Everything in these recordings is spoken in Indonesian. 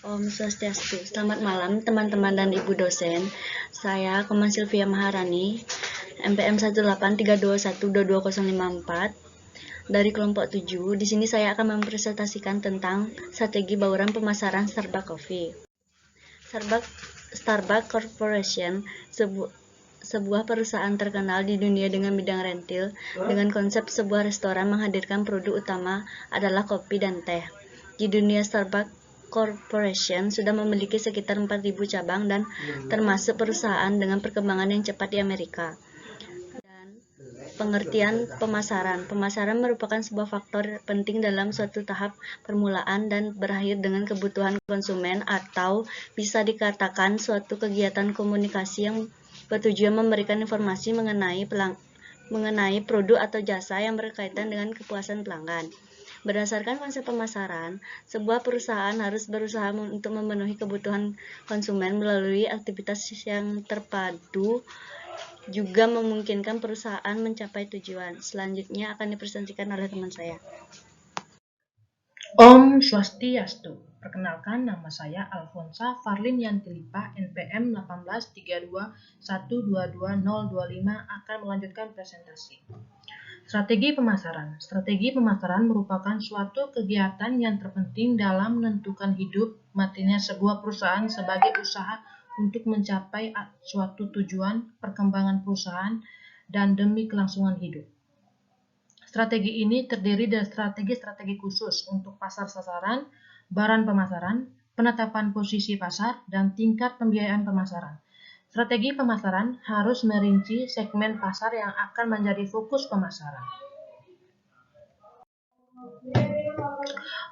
Om Swastiastu. Selamat malam teman-teman dan Ibu dosen. Saya Koman Sylvia Maharani, MPM 18321222054 dari kelompok 7. Di sini saya akan mempresentasikan tentang strategi bauran pemasaran Starbucks Coffee. Starbucks Corporation, sebuah perusahaan terkenal di dunia dengan bidang rentil, dengan konsep sebuah restoran menghadirkan produk utama adalah kopi dan teh. Di dunia, Starbucks Corporation sudah memiliki sekitar 4.000 cabang dan termasuk perusahaan dengan perkembangan yang cepat di Amerika. Dan pengertian pemasaran. Pemasaran merupakan sebuah faktor penting dalam suatu tahap permulaan dan berakhir dengan kebutuhan konsumen, atau bisa dikatakan suatu kegiatan komunikasi yang bertujuan memberikan informasi mengenai produk atau jasa yang berkaitan dengan kepuasan pelanggan. Berdasarkan konsep pemasaran, sebuah perusahaan harus berusaha untuk memenuhi kebutuhan konsumen melalui aktivitas yang terpadu, juga memungkinkan perusahaan mencapai tujuan. Selanjutnya akan dipresentasikan oleh teman saya. Om Swastiastu. Perkenalkan, nama saya Alfonsa Farlin Yantilipa, NPM 18321222025, akan melanjutkan presentasi. Strategi pemasaran. Strategi pemasaran merupakan suatu kegiatan yang terpenting dalam menentukan hidup matinya sebuah perusahaan sebagai usaha untuk mencapai suatu tujuan, perkembangan perusahaan, dan demi kelangsungan hidup. Strategi ini terdiri dari strategi-strategi khusus untuk pasar sasaran, barang pemasaran, penetapan posisi pasar, dan tingkat pembiayaan pemasaran. Strategi pemasaran harus merinci segmen pasar yang akan menjadi fokus pemasaran.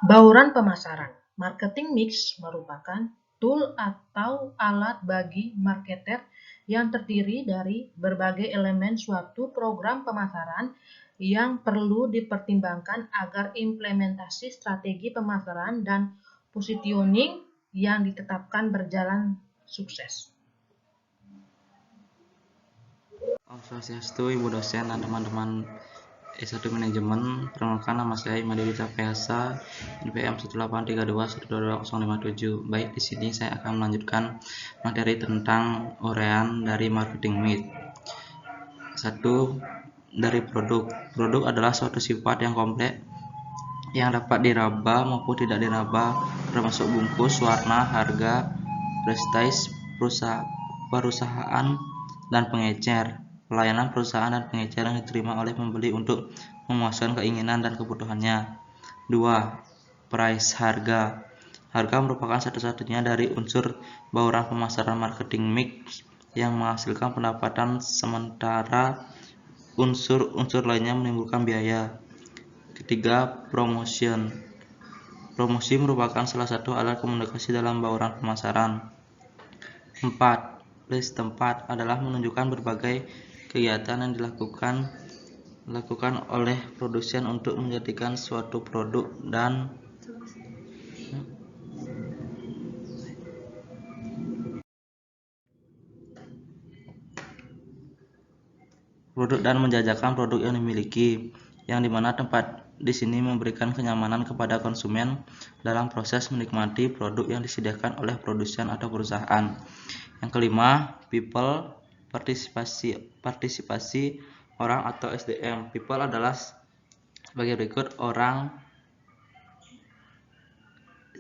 Bauran pemasaran. Marketing mix merupakan tool atau alat bagi marketer yang terdiri dari berbagai elemen suatu program pemasaran yang perlu dipertimbangkan agar implementasi strategi pemasaran dan positioning yang ditetapkan berjalan sukses. Om Swastiastu, Ibu dosen dan teman-teman S1 Manajemen. Perkenalkan, nama saya Imadi Wita Pehasa, NPM 18321222057. Baik, di sini saya akan melanjutkan materi tentang uraian dari marketing mix. 1. Dari produk. Produk adalah suatu sifat yang kompleks yang dapat diraba maupun tidak diraba, termasuk bungkus, warna, harga, prestis, perusahaan, dan pengecer. Pelayanan perusahaan dan pengecer yang diterima oleh pembeli untuk memuaskan keinginan dan kebutuhannya. 2. Price, harga. Harga merupakan satu-satunya dari unsur bauran pemasaran marketing mix yang menghasilkan pendapatan, sementara unsur-unsur lainnya menimbulkan biaya. 3. Promotion. Promosi merupakan salah satu alat komunikasi dalam bauran pemasaran. 4. List tempat adalah menunjukkan berbagai kegiatan yang dilakukan oleh produsen untuk menjadikan suatu produk dan menjajakan produk yang dimiliki, yang dimana tempat di sini memberikan kenyamanan kepada konsumen dalam proses menikmati produk yang disediakan oleh produsen atau perusahaan. Yang kelima, people, partisipasi orang atau SDM. People adalah sebagai berikut. Orang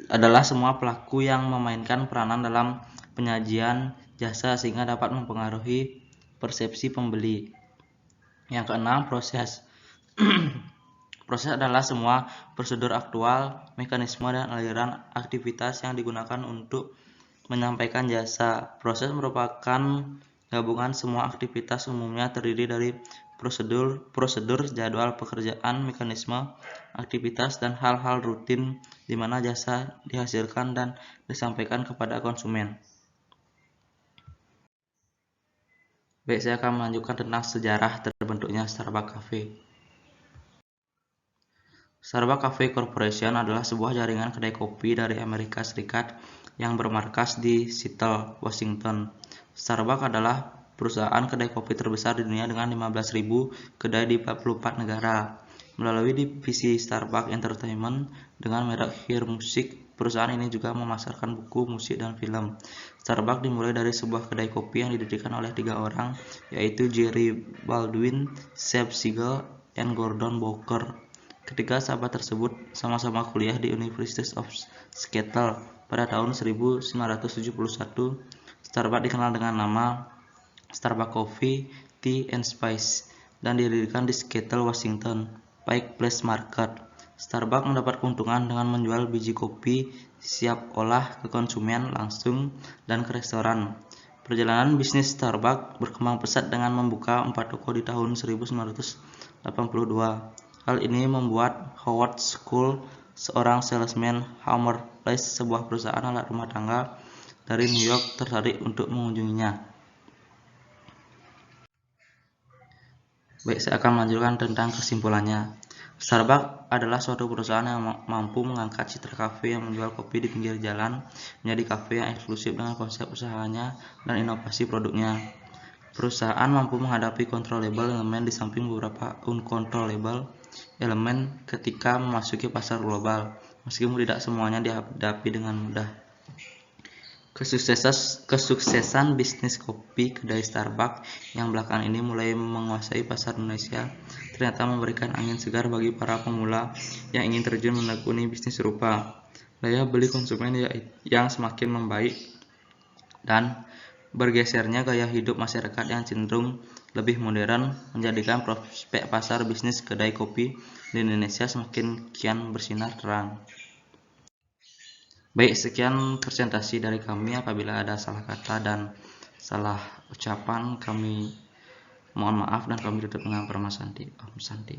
adalah semua pelaku yang memainkan peranan dalam penyajian jasa sehingga dapat mempengaruhi persepsi pembeli. Yang keenam, proses. Proses adalah semua prosedur aktual, mekanisme, dan aliran aktivitas yang digunakan untuk menyampaikan jasa. Proses merupakan gabungan semua aktivitas, umumnya terdiri dari prosedur, jadwal pekerjaan, mekanisme, aktivitas, dan hal-hal rutin di mana jasa dihasilkan dan disampaikan kepada konsumen. Baik, saya akan melanjutkan tentang sejarah terbentuknya Starbucks Cafe. Starbucks Coffee Corporation adalah sebuah jaringan kedai kopi dari Amerika Serikat yang bermarkas di Seattle, Washington. Starbucks adalah perusahaan kedai kopi terbesar di dunia dengan 15.000 kedai di 44 negara. Melalui divisi Starbucks Entertainment dengan merek Here Music Perusahaan ini juga memasarkan buku, musik, dan film. Starbucks dimulai dari sebuah kedai kopi yang didirikan oleh 3 orang, yaitu Jerry Baldwin, Seb Siegel, dan Gordon Booker. Ketiga sahabat tersebut sama-sama kuliah di University of Seattle. Pada tahun 1971, Starbucks dikenal dengan nama Starbucks Coffee, Tea and Spice dan didirikan di Seattle, Washington, Pike Place Market. Starbucks mendapat keuntungan dengan menjual biji kopi siap olah ke konsumen langsung dan ke restoran. Perjalanan bisnis Starbucks berkembang pesat dengan membuka 4 toko di tahun 1982. Hal ini membuat Howard School, seorang salesman Hammer Place, sebuah perusahaan alat rumah tangga dari New York, tertarik untuk mengunjunginya. Baik, saya akan melanjutkan tentang kesimpulannya. Starbucks adalah suatu perusahaan yang mampu mengangkat citra kafe yang menjual kopi di pinggir jalan menjadi kafe yang eksklusif dengan konsep usahanya dan inovasi produknya. Perusahaan mampu menghadapi controllable elemen di samping beberapa uncontrollable elemen ketika memasuki pasar global, meskipun tidak semuanya dihadapi dengan mudah. Kesuksesan bisnis kopi kedai Starbucks yang belakangan ini mulai menguasai pasar Indonesia ternyata memberikan angin segar bagi para pemula yang ingin terjun menekuni bisnis serupa. Daya beli konsumen yang semakin membaik dan bergesernya gaya hidup masyarakat yang cenderung lebih modern menjadikan prospek pasar bisnis kedai kopi di Indonesia semakin kian bersinar terang. Baik, sekian presentasi dari kami. Apabila ada salah kata dan salah ucapan, kami mohon maaf dan kami tutup dengan permasalahan. Om Santi.